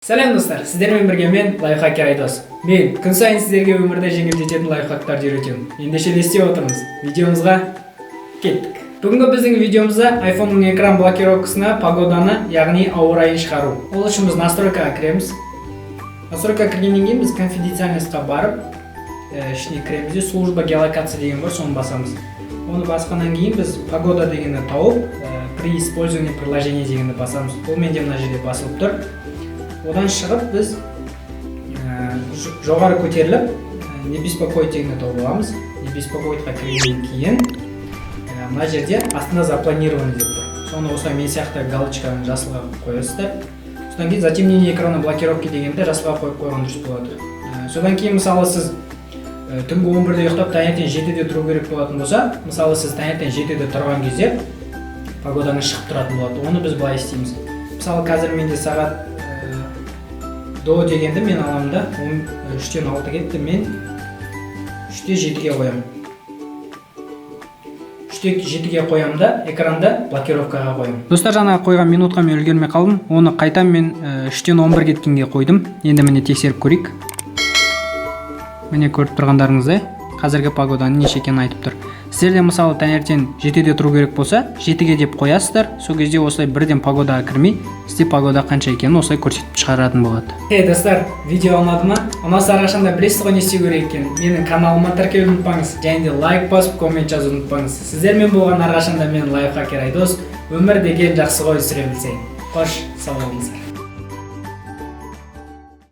Сәлем достар, сіздермен бірге мен лайфхакер Айдос. Мен күн сайын сіздерге өмірде жеңілдететін лайфхактарды үйретемін. Ендеше не істеп отырмыз? Видеомызға кеттік. Бүгінгі біздің видеомызда iPhone-ның экран блокировкасына погоданы, яғни ауа райын шығару. Ол үшін біз настройкаға кіреміз. Настройкаға кіргеннен кейін біз конфиденциальностьқа барып, ішіне кіреміз де служба геолокация деген бар, соны басамыз. Оны басқаннан кейін біз погода дегенді тауып, при использовании приложения дегенді басамыз. Ол менде мына жерде басылып тұр. Одан шығып біз жоғары көтеріліп, не беспокоить дегенді тауып аламыз. Не беспокойтқа кіргеннен кейін мына жерде астында запланировано деп тұр. Соны осылай мен сияқты галочканы жасылға қоясыздар. Содан кейін затемнение экрана блокировки дегенді жасылға қойып қойған дұрыс болады. Содан кейін мысалы сіз түнгі 11-де ұйықтап таңертең 7-де тұру керек болатын болса, мысалы сіз таңертең 7-де тұрған кезде погоданы шығып тұратын болады. Оны біз былай істейміз. Мысалы қазір менде сағат до дегенді мен аламын да, 3-тен 6 кетті, мен 3-те 7-ге қоямын. 3-те 7-ге қоямын да, экранда блокировкаға қоямын. Достар, жаңа қойған минутқа мен үлгермей қалдым. Оны қайтам мен 3-тен 11 кеткенге қойдым. Енді міне тексеріп көрейік. Міне көріп тұрғандарыңыздай, қазіргі погоданың неше екенін айтып тұр. Сіздерде мысалы таңертең 7-де тұру керек болса, 7-ге деп қоясыздар. Сол кезде осылай бірден погодаға кірмей, сізде погода қанша екенін осылай көрсетіп шығаратын болады. Достар, видео ұнады ма? Ұнаса әрқашанда білесіз ғой не істеу керек екенін. Менің каналыма тіркелуді ұмытпаңыз, және де лайк басып, коммент жазуды ұмытпаңыз. Сіздермен болған әрқашанда мен лайфхакер Айдос. Өмір деген жақсы ғой, сүре білсең. Қош, сау болыңыздар.